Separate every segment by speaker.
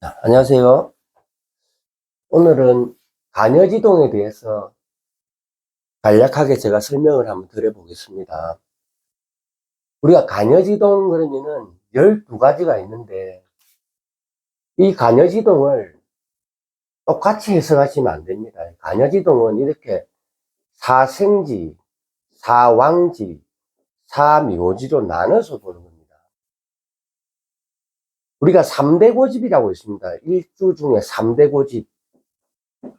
Speaker 1: 안녕하세요. 오늘은 간여지동에 대해서 간략하게 제가 설명을 한번 드려보겠습니다. 우리가 간여지동 그러면은 12가지가 있는데 이 간여지동을 똑같이 해석하시면 안 됩니다. 간여지동은 이렇게 사생지, 사왕지, 사묘지로 나눠서 보는 겁니다. 우리가 3대 고집이라고 있습니다. 일주 중에 3대 고집,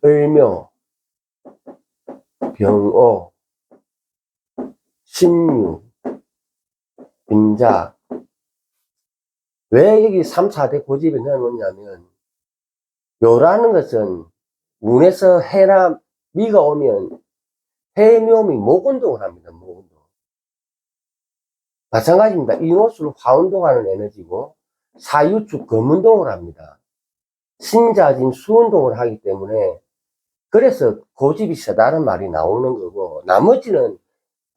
Speaker 1: 을묘, 병오, 신유, 인자. 왜 여기 3, 4대 고집에 넣어놓냐면, 묘라는 것은 운에서 해나 미가 오면 해묘미 목운동을 합니다. 목운동. 마찬가지입니다. 인호술 화운동하는 에너지고 사유축 금운동을 합니다. 신자진 수운동을 하기 때문에 그래서 고집이 세다는 말이 나오는 거고, 나머지는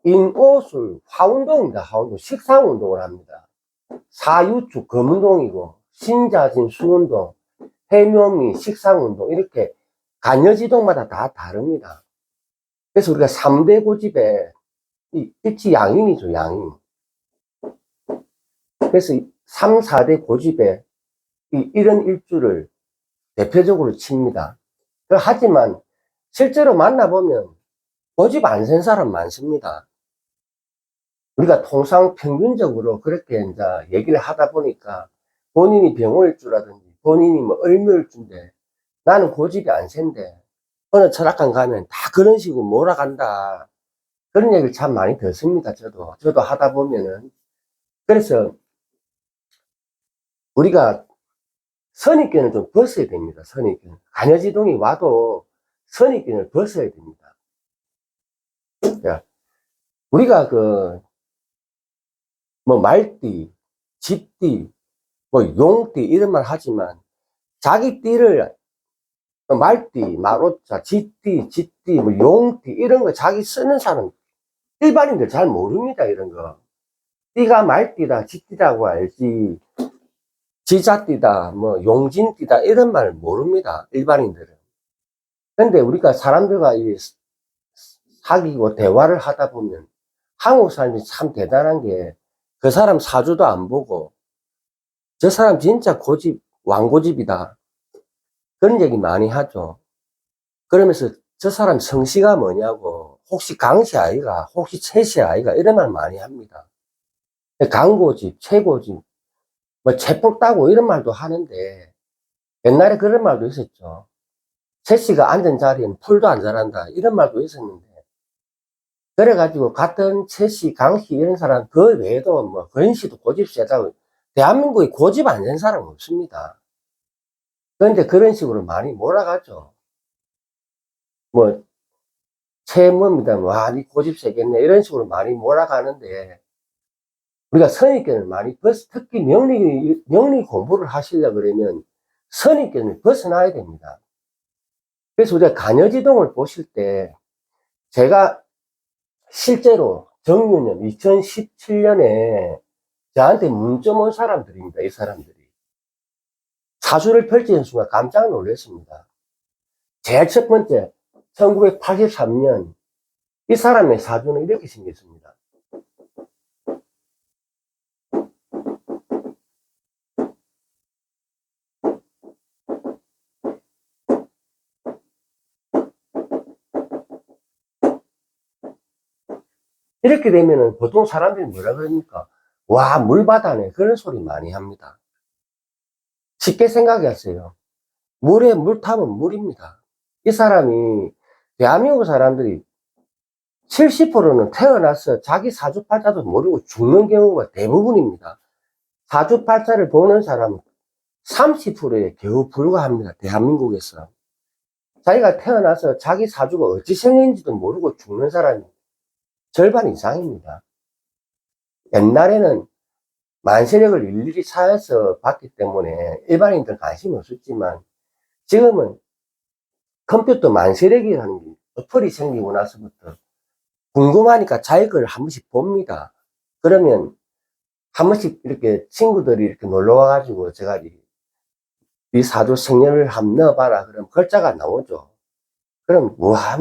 Speaker 1: 인오술 화운동입니다. 화운동 식상운동을 합니다. 사유축 금운동이고 신자진 수운동, 해묘미, 식상운동 이렇게 간여지동마다 다 다릅니다. 그래서 우리가 3대 고집에 일치 양인이죠, 양인. 그래서 3, 4대 고집에 이런 일주를 대표적으로 칩니다. 하지만 실제로 만나보면 고집 안 센 사람 많습니다. 우리가 통상 평균적으로 그렇게 이제 얘기를 하다 보니까 본인이 병호일주라든지 본인이 뭐 을묘일주인데 나는 고집이 안 센데 어느 철학관 가면 다 그런 식으로 몰아간다. 그런 얘기를 참 많이 듣습니다. 저도 하다 보면은. 그래서 우리가 선입견을 좀 벗어야 됩니다. 선입견. 간여지동이 와도 선입견을 벗어야 됩니다. 자, 우리가 뭐 말띠, 쥐띠, 뭐 용띠 이런 말 하지만 자기 띠를 말띠, 마로자, 쥐띠, 뭐 용띠 이런 거 자기 쓰는 사람 일반인들 잘 모릅니다. 이런 거. 띠가 말띠다, 쥐띠라고 알지. 지자띠다, 뭐 용진띠다 이런 말 모릅니다. 일반인들은. 근데 우리가 사람들과 사귀고 대화를 하다 보면 한국 사람이 참 대단한 게 그 사람 사주도 안 보고 저 사람 진짜 고집, 왕고집이다. 그런 얘기 많이 하죠. 그러면서 저 사람 성씨가 뭐냐고, 혹시 강씨 아이가, 혹시 최씨 아이가 이런 말 많이 합니다. 강고집, 최고집, 뭐 채폭 따고 이런 말도 하는데 옛날에 그런 말도 있었죠. 최씨가 앉은 자리엔 풀도 안 자란다 이런 말도 있었는데 그래가지고 같은 최씨, 강씨 이런 사람 그 외에도 뭐 건씨도 고집 세다고 대한민국에 고집 안 센 사람 없습니다. 그런데 그런 식으로 많이 몰아가죠. 뭐 최뭐입니다. 와, 니 고집 세겠네 이런 식으로 많이 몰아가는데 우리가 선입견을 많이 특히 명리 공부를 하시려 그러면 선입견을 벗어나야 됩니다. 그래서 우리가 간여지동을 보실 때 제가 실제로 정유년 2017년에 저한테 문점 온 사람들입니다. 이 사람들이. 사주를 펼치는 순간 깜짝 놀랐습니다. 제일 첫 번째, 1983년 이 사람의 사주는 이렇게 생겼습니다. 이렇게 되면은 보통 사람들이 뭐라 그럽니까? 와, 물바다네. 그런 소리 많이 합니다. 쉽게 생각하세요. 물에 물 타면 물입니다. 이 사람이 대한민국 사람들이 70%는 태어나서 자기 사주팔자도 모르고 죽는 경우가 대부분입니다. 사주팔자를 보는 사람은 30%에 겨우 불과합니다. 대한민국에서. 자기가 태어나서 자기 사주가 어찌 생긴지도 모르고 죽는 사람이 절반 이상입니다. 옛날에는 만세력을 일일이 차에서 봤기 때문에 일반인들 관심이 없었지만 지금은 컴퓨터 만세력이라는 게 어플이 생기고 나서부터 궁금하니까 자기 걸 한 번씩 봅니다. 그러면 한 번씩 이렇게 친구들이 이렇게 놀러 와가지고 제가 이 사주 생년을 한번 넣어봐라. 그럼 글자가 나오죠. 그럼, 와,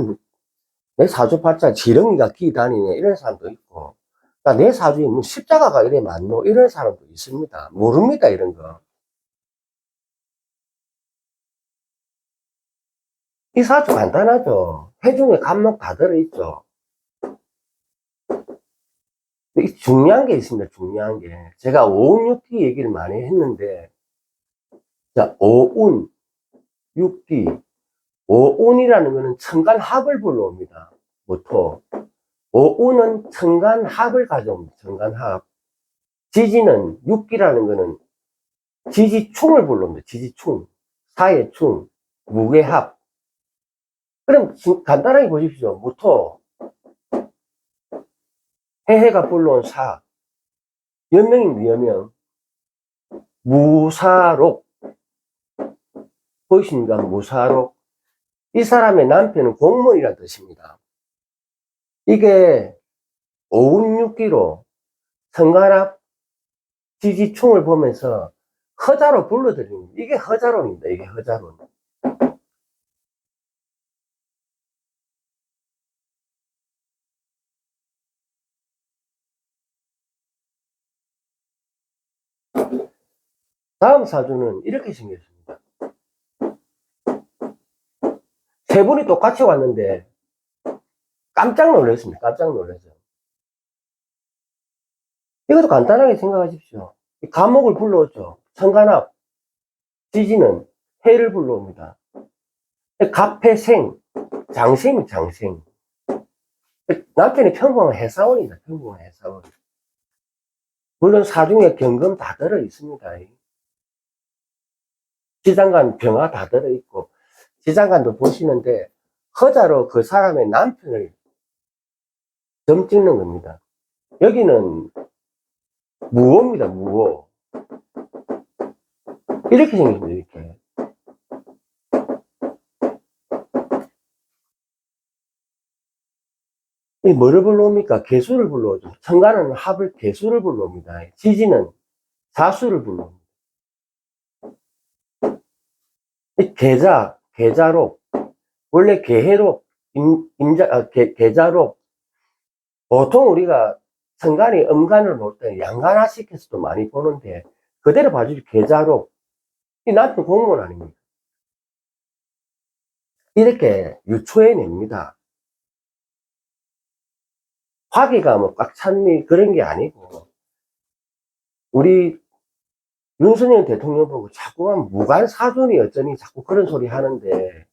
Speaker 1: 내 사주 팔자 지렁이가 기다니네. 이런 사람도 있고. 그러니까 내 사주에 뭐 십자가가 이래 많노. 이런 사람도 있습니다. 모릅니다, 이런 거. 이 사주 간단하죠. 회중에 간목 다 들어있죠. 중요한 게 있습니다, 중요한 게. 제가 오운육기 얘기를 많이 했는데, 자, 오운, 육기. 오운이라는 거는 천간합을 불러옵니다. 모토. 오운은 천간합을 가져옵니다, 천간합. 지지는, 육기라는 거는 지지충을 불러옵니다, 지지충. 사회충, 무게합. 그럼 간단하게 보십시오. 모토. 해해가 불러온 사. 연명입니다, 연명. 무사록. 보이십니까? 무사록. 이 사람의 남편은 공무원이라는 뜻입니다. 이게 오운육기로 천간합 지지충을 보면서 허자로 불러드립니다. 이게 허자론입니다. 이게 허자론. 다음 사주는 이렇게 생겼습니다. 세 분이 똑같이 왔는데 깜짝 놀랐습니다. 깜짝 놀랐어요. 이것도 간단하게 생각하십시오. 감목을 불러오죠. 천간합, 지지는 해를 불러옵니다. 갑해생, 장생이 장생. 남편이 평범한 회사원입니다. 평범한 회사원. 물론 사중에 경금 다 들어 있습니다. 지장간 병화 다 들어 있고, 지장간도 보시는데 허자로 그 사람의 남편을 점 찍는 겁니다. 여기는 무호입니다. 무호. 이렇게 생깁니다. 이렇게. 이 뭐를 불러옵니까? 개수를 불러오죠. 천간은 합을 개수를 불러옵니다. 지지는 자수를 불러옵니다. 이 계자록. 원래 계해록, 계자록. 보통 우리가 천간이 음간을 볼 때 양간화시켜서도 많이 보는데, 그대로 봐주죠. 계자록. 이 남편 공무원 아닙니까? 이렇게 유추해냅니다. 화기가 뭐 꽉 찬미 그런 게 아니고, 우리 윤석열 대통령 보고 자꾸만 무관사존이 어쩌니 자꾸 그런 소리 하는데,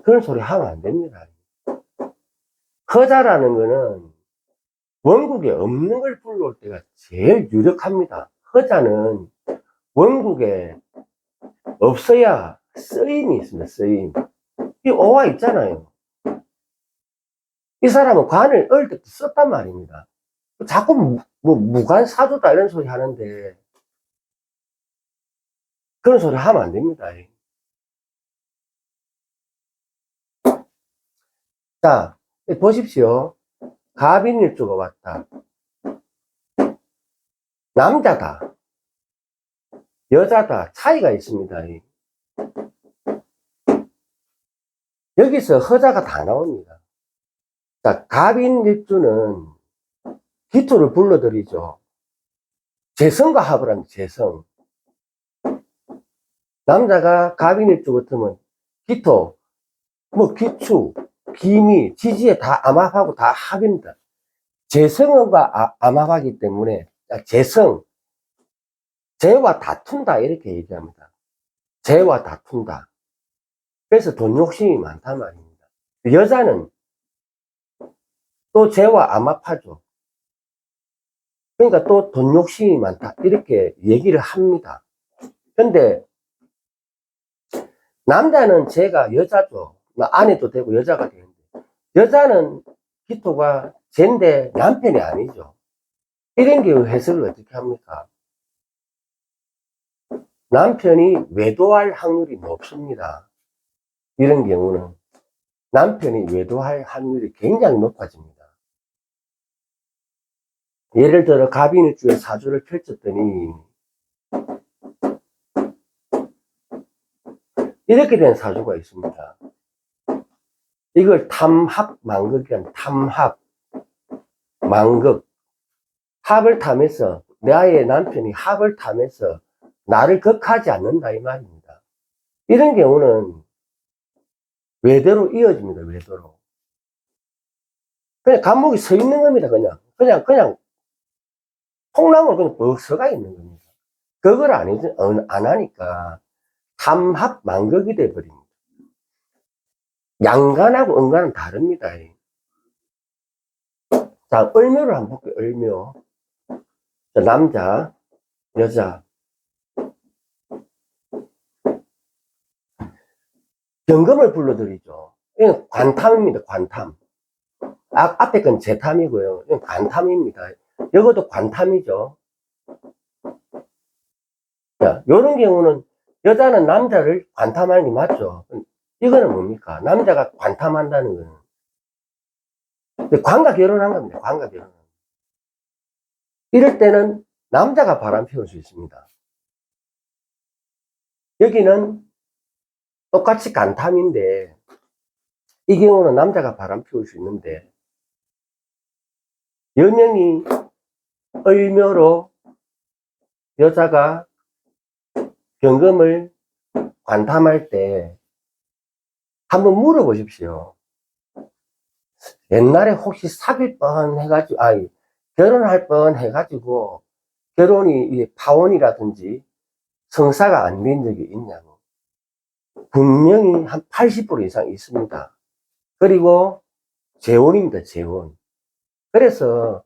Speaker 1: 그런 소리 하면 안 됩니다. 허자라는 거는 원국에 없는 걸 불러올 때가 제일 유력합니다. 허자는 원국에 없어야 쓰임이 있습니다. 쓰임. 이 어화 있잖아요. 이 사람은 관을 어릴 때부터 썼단 말입니다. 자꾸 뭐 무관사조다 이런 소리 하는데 그런 소리 하면 안 됩니다. 자, 보십시오. 갑인일주가 왔다. 남자다. 여자다. 차이가 있습니다. 여기서 허자가 다 나옵니다. 자, 갑인일주는 기토를 불러들이죠. 재성과 합을 합니다. 재성. 남자가 갑인일주 같으면 기토, 뭐 기추, 기미, 지지에 다 암합하고 다 합입니다. 재성과 암합하기 때문에 재성, 재와 다툰다 이렇게 얘기합니다. 재와 다툰다. 그래서 돈 욕심이 많단 말입니다. 여자는 또 재와 암합하죠. 그러니까 또 돈 욕심이 많다 이렇게 얘기를 합니다. 근데 남자는 재가 여자죠. 아내도 되고 여자가 되는데 여자는 기토가 쟤인데 남편이 아니죠. 이런 경우 해석을 어떻게 합니까? 남편이 외도할 확률이 높습니다. 이런 경우는 남편이 외도할 확률이 굉장히 높아집니다. 예를 들어 갑인일주에 사주를 펼쳤더니 이렇게 된 사주가 있습니다. 이걸 탐합만극이란 탐합, 만극. 합을 탐해서, 나의 남편이 합을 탐해서 나를 극하지 않는다, 이 말입니다. 이런 경우는 외도로 이어집니다, 외도로. 그냥 감목이 서 있는 겁니다, 그냥 콩나물 그냥 뻑 서가 있는 겁니다. 그걸 안 하니까 탐합만극이 돼버립니다. 양간하고 음간은 다릅니다. 자, 을묘를 한번 볼게요, 을묘. 자, 남자, 여자. 경금을 불러드리죠. 이건 관탐입니다, 관탐. 앞에 건 재탐이고요. 이건 관탐입니다. 이것도 관탐이죠. 자, 요런 경우는 여자는 남자를 관탐하는 게 맞죠. 이거는 뭡니까? 남자가 관탐한다는 거는 관과 결혼한 겁니다. 관과 결혼. 이럴 때는 남자가 바람 피울 수 있습니다. 여기는 똑같이 간탐인데 이 경우는 남자가 바람 피울 수 있는데 여명이 을묘로 여자가 경금을 관탐할 때 한번 물어보십시오. 옛날에 혹시 사귈 뻔 해가지고, 결혼할 뻔 해가지고, 결혼이 파혼이라든지 성사가 안 된 적이 있냐고. 분명히 한 80% 이상 있습니다. 그리고 재혼입니다, 재혼. 그래서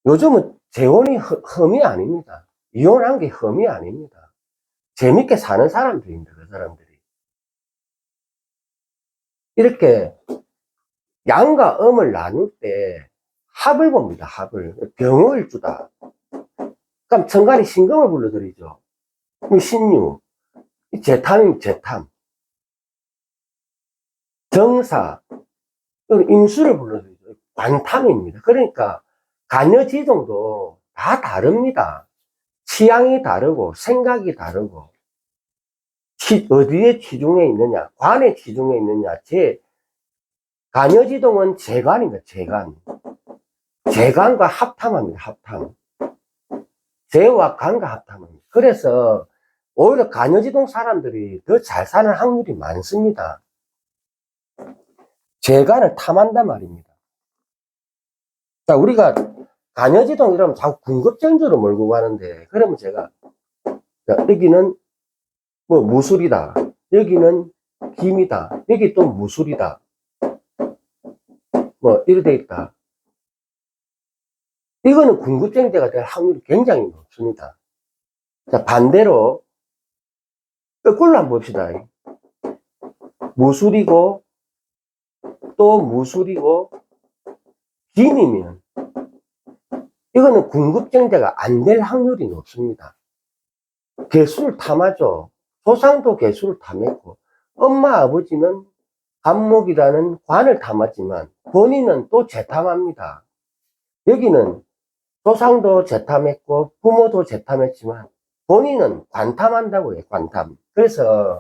Speaker 1: 요즘은 재혼이 흠이 아닙니다. 이혼한 게 흠이 아닙니다. 재밌게 사는 사람들입니다, 그 사람들이. 이렇게 양과 음을 나눌 때 합을 봅니다, 합을. 병을주다. 그럼 천간에 신금을 불러드리죠. 그럼 신유. 재탐이면 재탐. 정사. 임수를 불러드리죠. 관탐입니다. 그러니까 간여지동도 다 다릅니다. 취향이 다르고 생각이 다르고 어디에 치중해 있느냐, 관에 치중해 있느냐. 간여지동은 재관입니다. 재관과 합탐합니다. 합탐. 재와 간과 합탐합니다. 그래서 오히려 간여지동 사람들이 더 잘 사는 확률이 많습니다. 재간을 탐한단 말입니다. 자, 우리가 간여지동 이러면 자꾸 궁급정조로 몰고 가는데, 그러면 제가, 자, 여기는 뭐 무술이다. 여기는 김이다. 여기 또 무술이다. 뭐, 이래 돼 있다. 이거는 궁급정제가 될 확률이 굉장히 높습니다. 자, 반대로, 거꾸로 한번 봅시다. 무술이고, 또 무술이고, 김이면, 이거는 궁급정제가 안 될 확률이 높습니다. 개수를 탐하죠. 조상도 개수를 탐했고, 엄마 아버지는 간목이라는 관을 탐았지만, 본인은 또 재탐합니다. 여기는 조상도 재탐했고, 부모도 재탐했지만, 본인은 관탐한다고 해요, 관탐. 그래서,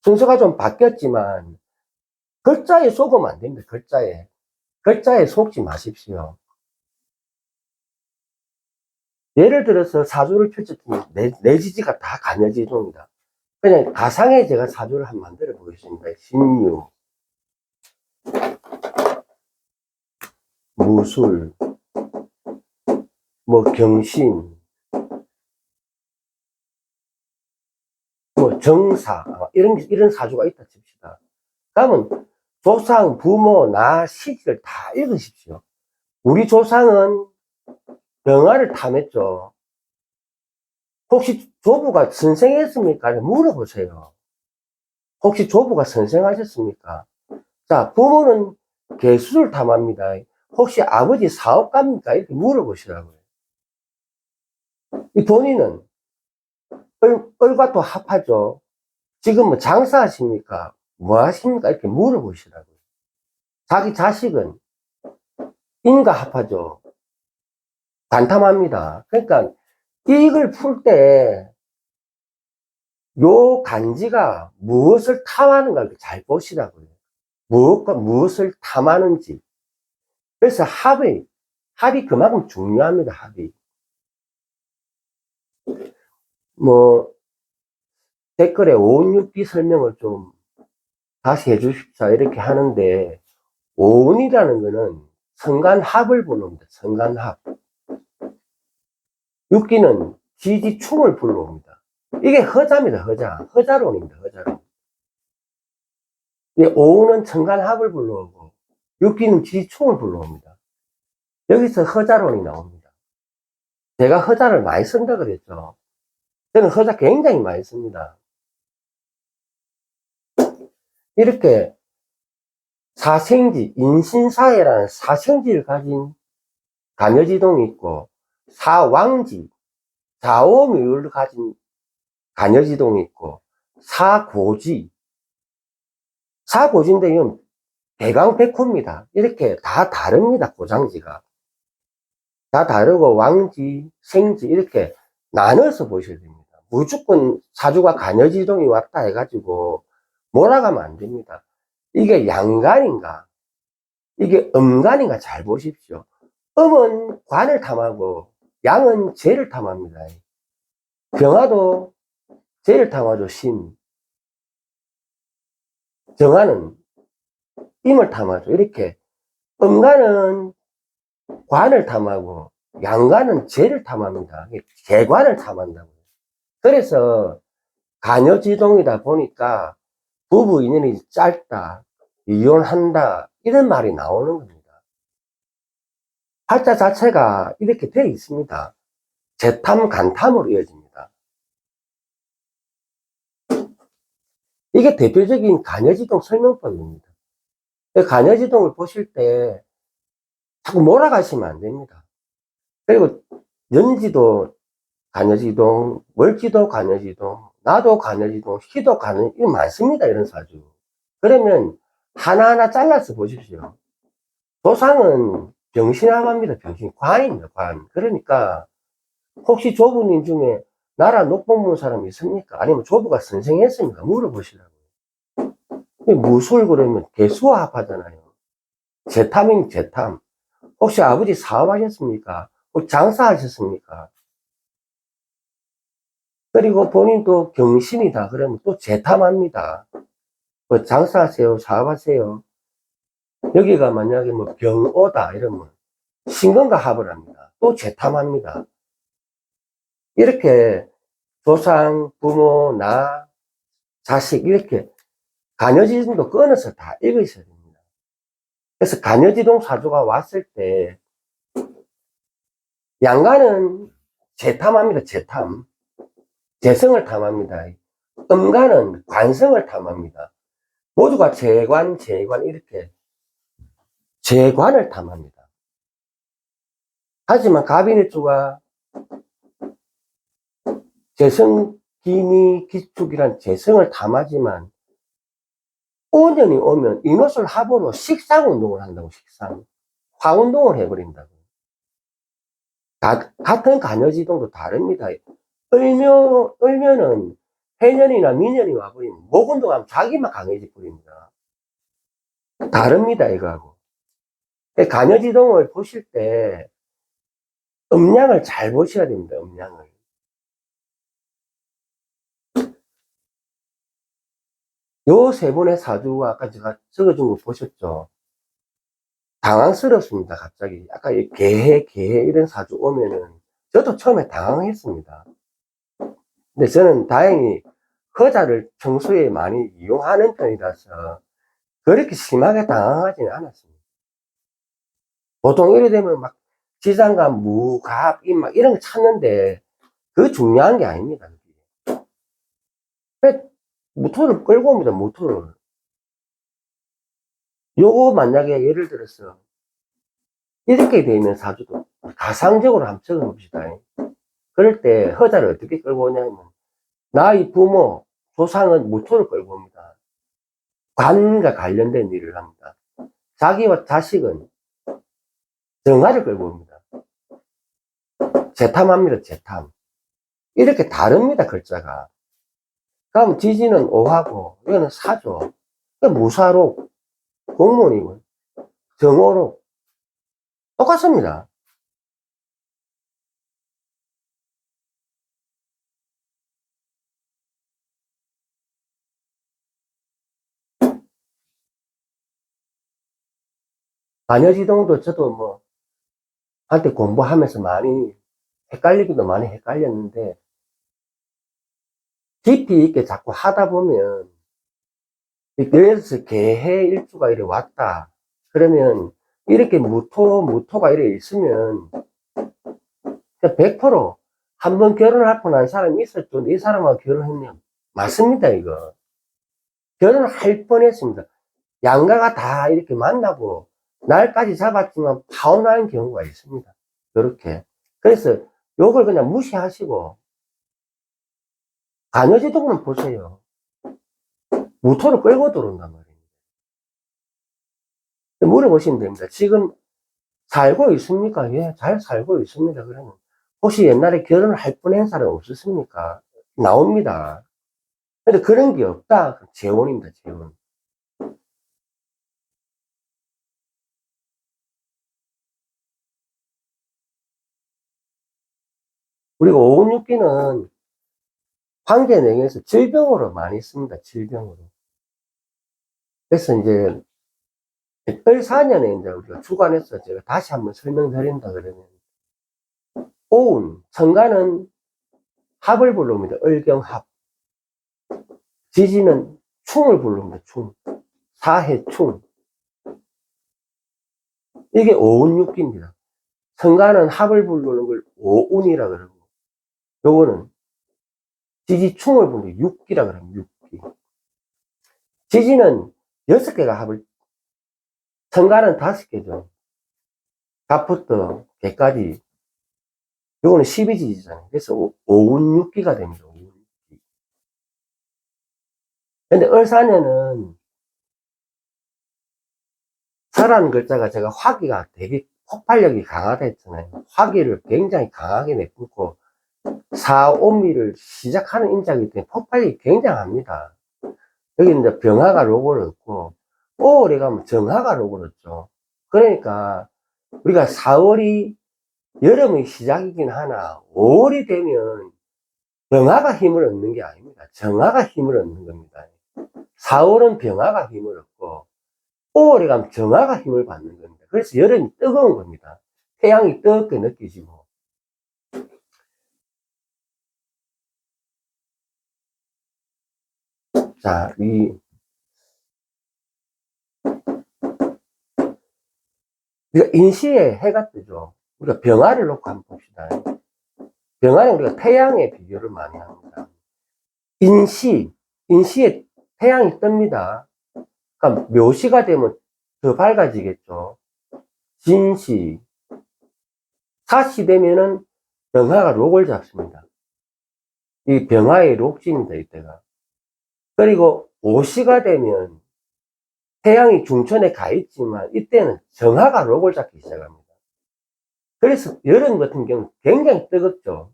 Speaker 1: 순서가 좀 바뀌었지만, 글자에 속으면 안 됩니다, 글자에. 글자에 속지 마십시오. 예를 들어서 사주를 펼쳤더니 내 지지가 다 간여지동이다. 그냥 가상의 제가 사주를 한번 만들어 보겠습니다. 신유, 무술, 뭐 경신, 뭐 정사, 이런 사주가 있다 칩시다. 그러면 조상, 부모, 나, 시기를 다 읽으십시오. 우리 조상은 병화를 탐했죠. 혹시 조부가 선생했습니까? 물어보세요. 혹시 조부가 선생하셨습니까? 자, 부모는 개수를 탐합니다. 혹시 아버지 사업가입니까? 이렇게 물어보시라고요. 이 본인은 을과 또 합하죠. 지금 뭐 장사하십니까? 뭐 하십니까? 이렇게 물어보시라고요. 자기 자식은 인과 합하죠. 관탐합니다. 그러니까 이걸 풀 때 요 간지가 무엇을 탐하는가 잘 보시라고요. 무엇과 무엇을 탐하는지. 그래서 합이 그만큼 중요합니다, 합이. 뭐, 댓글에 오운육비 설명을 좀 다시 해주십사 이렇게 하는데, 오운이라는 거는 성간합을 불러옵니다. 성간합. 육기는 지지충을 불러옵니다. 이게 허자입니다. 허자론입니다. 허자론. 오운은 천간합을 불러오고 육기는 지지충을 불러옵니다. 여기서 허자론이 나옵니다. 제가 허자를 많이 쓴다 그랬죠. 저는 허자 굉장히 많이 씁니다. 이렇게 사생지, 인신사회라는 사생지를 가진 간여지동이 있고, 사왕지, 좌오묘를 가진 간여지동이 있고, 사고지인데 이건 대강백호입니다. 이렇게 다 다릅니다. 고장지가 다 다르고, 왕지, 생지 이렇게 나눠서 보셔야 됩니다. 무조건 사주가 간여지동이 왔다 해가지고 몰아가면 안 됩니다. 이게 양간인가 이게 음간인가 잘 보십시오. 음은 관을 탐하고 양은 재를 탐합니다. 병화도 재를 탐하죠. 신. 정화는 임을 탐하죠. 이렇게 음간은 관을 탐하고 양간은 재를 탐합니다. 재관을 탐한다고요. 그래서 간여지동이다 보니까 부부 인연이 짧다, 이혼한다 이런 말이 나오는 겁니다. 팔자 자체가 이렇게 되어 있습니다. 재탐, 간탐으로 이어집니다. 이게 대표적인 간여지동 설명법입니다. 간여지동을 보실 때 자꾸 몰아가시면 안 됩니다. 그리고 연지도 간여지동, 월지도 간여지동, 나도 간여지동, 희도 간여지동, 이거 많습니다. 이런 사주. 그러면 하나하나 잘라서 보십시오. 조상은 병신화합니다. 병신. 관입니다. 관. 그러니까 혹시 조부님 중에 나라 녹봉 본 사람이 있습니까? 아니면 조부가 선생했습니까? 물어보시라고요. 무술 그러면 개수와 합하잖아요. 재탐이면 재탐. 혹시 아버지 사업하셨습니까? 혹시 장사하셨습니까? 그리고 본인도 경신이다. 그러면 또 재탐합니다. 뭐 장사하세요? 사업하세요? 여기가 만약에 뭐 병오다. 이러면 신금과 합을 합니다. 또 재탐합니다. 이렇게 조상, 부모, 나, 자식 이렇게 간여지동도 끊어서 다 읽으셔야 됩니다. 그래서 간여지동 사주가 왔을 때 양간은 재탐합니다. 재탐. 재성을 탐합니다. 음간은 관성을 탐합니다. 모두가 재관 이렇게 재관을 탐합니다. 하지만 갑인일주가 재성, 기미, 기축이란 재성을 탐하지만 5년이 오면 인호술 합으로 식상운동을 한다고. 식상. 화운동을 해버린다고. 같은 간여지동도 다릅니다. 을면은 해년이나 미년이 와버리면 목운동하면 자기만 강해져 버립니다. 다릅니다. 이거하고. 간여지동을 보실 때 음량을 잘 보셔야 됩니다. 음량을. 요 세 분의 사주가 아까 제가 적어준 거 보셨죠? 당황스럽습니다. 갑자기. 아까 개해 이런 사주 오면은 저도 처음에 당황했습니다. 근데 저는 다행히 허자를 평소에 많이 이용하는 편이라서 그렇게 심하게 당황하지는 않았습니다. 보통 이래 되면 막 지장간, 무, 갑, 임, 막 이런 거 찾는데 그거 중요한 게 아닙니다. 무토를 끌고 옵니다. 무토를. 요거 만약에 예를 들어서 이렇게 되면 사주도 가상적으로 한번 적어봅시다. 그럴 때 허자를 어떻게 끌고 오냐면 나의 부모, 조상은 무토를 끌고 옵니다. 관과 관련된 일을 합니다. 자기와 자식은 정화를 끌고 옵니다. 재탐합니다. 재탐. 이렇게 다릅니다. 글자가. 다음 지지는 오하고, 이거는 사죠. 무사록, 공무원이고, 정오록, 똑같습니다. 반여지동도 저도 뭐, 한때 공부하면서 많이 헷갈리기도 많이 헷갈렸는데, 깊이 있게 자꾸 하다 보면, 예를 들어서 개해 일주가 이렇게 왔다. 그러면, 이렇게 무토가 이렇게 있으면, 100%한 번 결혼을 하고 난 사람이 있었죠. 이 사람하고 결혼했네요. 맞습니다, 이거. 결혼을 할 뻔했습니다. 양가가 다 이렇게 만나고, 날까지 잡았지만 파혼하는 경우가 있습니다. 이렇게. 그래서 요걸 그냥 무시하시고, 간여지동은 보세요. 무토를 끌고 들어온단 말이에요. 물어보시면 됩니다. 지금 살고 있습니까? 예, 잘 살고 있습니다. 그러면. 혹시 옛날에 결혼을 할 뻔한 사람 없었습니까? 나옵니다. 근데 그런 게 없다. 재혼입니다, 재혼. 우리가 오운육기는 관계 내에서 질병으로 많이 씁니다, 질병으로. 그래서 이제, 을사년에 이제 우리가 주관해서 제가 다시 한번 설명드린다 그러면, 오운, 천간은 합을 부릅니다. 을경합. 지지는 충을 부릅니다, 충. 사해충. 이게 오운육기입니다. 천간은 합을 부르는 걸 오운이라 그러고, 요거는 지지충을 부르는 육기라 그럽니다, 육기. 지지는 6개가 합을, 천간은 5개죠. 갑부터 개까지. 요거는 12지지잖아요. 그래서 오운육기가 됩니다, 오운육기. 근데 을사년은 설라는 글자가 제가 화기가 되게 폭발력이 강하다 했잖아요. 화기를 굉장히 강하게 내뿜고, 사오미를 시작하는 인자이기 때문에 폭발력이 굉장합니다. 여기 이제 병화가 로고를 얻고, 5월에 가면 정화가 로고를 얻죠. 그러니까, 우리가 4월이 여름의 시작이긴 하나, 5월이 되면 병화가 힘을 얻는 게 아닙니다. 정화가 힘을 얻는 겁니다. 4월은 병화가 힘을 얻고, 5월에 가면 정화가 힘을 받는 겁니다. 그래서 여름이 뜨거운 겁니다. 태양이 뜨겁게 느껴지고. 자, 우리가 인시에 해가 뜨죠. 우리가 병화를 놓고 한번 봅시다. 병화는 우리가 태양에 비교를 많이 합니다. 인시에 태양이 뜹니다. 그러니까 묘시가 되면 더 밝아지겠죠. 진시, 사시 되면은 병화가 록을 잡습니다. 이 병화의 록지입니다, 이때가. 그리고 오시가 되면 태양이 중천에 가 있지만 이때는 정화가 록을 잡기 시작합니다. 그래서 여름 같은 경우는 굉장히 뜨겁죠.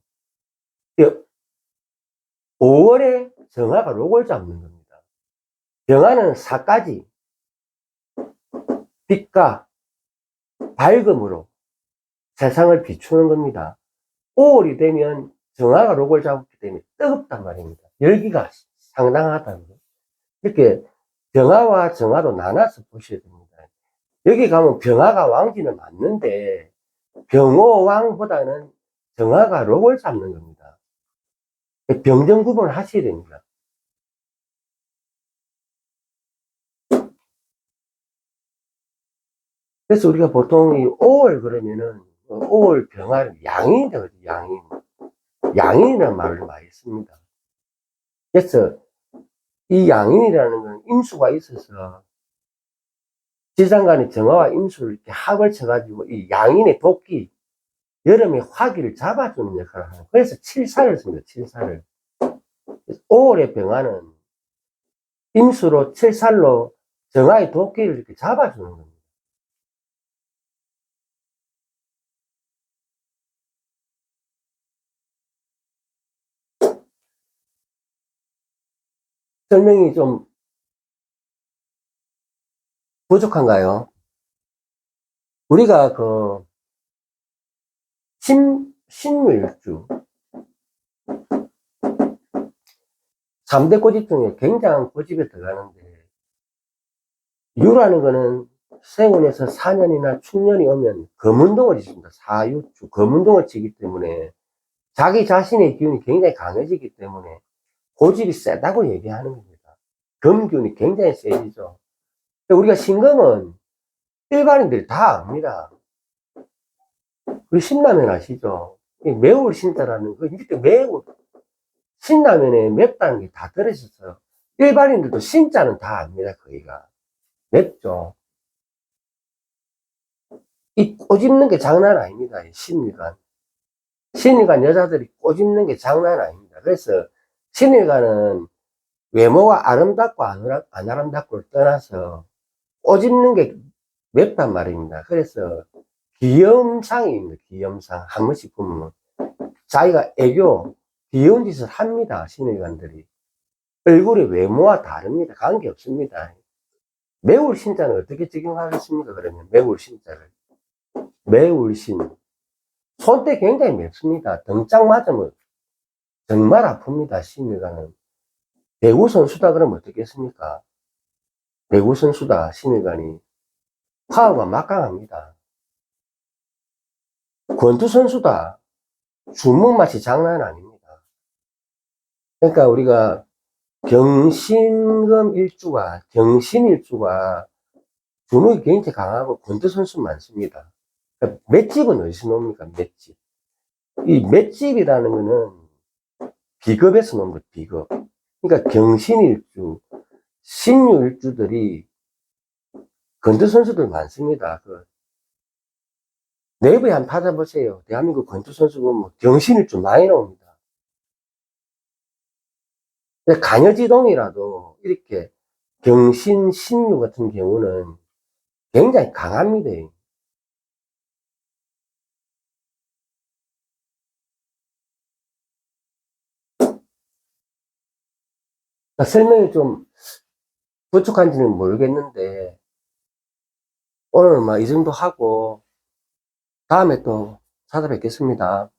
Speaker 1: 5월에 정화가 록을 잡는 겁니다. 병화는 사까지 빛과 밝음으로 세상을 비추는 겁니다. 5월이 되면 정화가 록을 잡기 때문에 뜨겁단 말입니다. 열기가 상당하다는 거예요. 이렇게 병화와 정화로 나눠서 보셔야 됩니다. 여기 가면 병화가 왕지는 맞는데 병호왕보다는 정화가 록을 잡는 겁니다. 병정 구분을 하셔야 됩니다. 그래서 우리가 보통 이 5월 그러면은 5월 병화를 양인이라고 하죠. 양인. 양인이라는 말을 많이 씁니다. 그래서 이 양인이라는 건 임수가 있어서 지상간의 정화와 임수를 이렇게 합을 쳐가지고 이 양인의 도끼, 여름의 화기를 잡아주는 역할을 하는 거예요. 그래서 칠사를 씁니다. 칠사를. 5월의 병화는 임수로 칠살로 정화의 도끼를 이렇게 잡아주는 겁니다. 설명이 좀 부족한가요? 우리가 그 신묘일주 3대 꼬집 중에 굉장한 꼬집에 들어가는데, 유라는 거는 세운에서 4년이나 축년이 오면 검은동을 짓습니다. 사유주 검은동을 치기 때문에 자기 자신의 기운이 굉장히 강해지기 때문에 고집이 세다고 얘기하는 겁니다. 금기운이 굉장히 세지죠. 우리가 신금은 일반인들이 다 압니다. 그 신라면 아시죠? 매울 신자라는 그 밑에 매울 신라면에 맵다는 게 다 들어있었어요. 일반인들도 신자는 다 압니다. 거기가 맵죠. 이 꼬집는 게 장난 아닙니다. 신일간 여자들이 꼬집는 게 장난 아닙니다. 그래서 신일간은 외모가 아름답고 안 아름답고를 떠나서 꼬집는 게 맵단 말입니다. 그래서 귀염상입니다. 귀염상. 한 번씩 보면 자기가 애교 귀여운 짓을 합니다. 신일간들이. 얼굴의 외모와 다릅니다. 관계없습니다. 매울 신자는 어떻게 적용하겠습니까? 그러면 매울 신자를. 매울 신. 손때 굉장히 맵습니다. 등짝 맞으면 정말 아픕니다. 신일간은. 배구 선수다 그러면 어떻겠습니까? 배구 선수다 신일간이. 파워가 막강합니다. 권투 선수다. 주먹 맛이 장난 아닙니다. 그러니까 우리가 경신금 일주가, 경신 일주가 주먹이 굉장히 강하고 권투 선수 많습니다. 그러니까 맷집은 어디서 놉니까? 맷집. 이 맷집이라는 거는 비겁에서 놓은 거예요. 비겁. 그러니까 경신일주, 신유일주들이 권투 선수들 많습니다. 그 네이버에 한번 찾아보세요. 대한민국 권투 선수 보면 경신일주 많이 나옵니다. 간여지동이라도 이렇게 경신, 신유 같은 경우는 굉장히 강합니다. 설명이 좀 부족한지는 모르겠는데, 오늘 이 정도 하고, 다음에 또 찾아뵙겠습니다.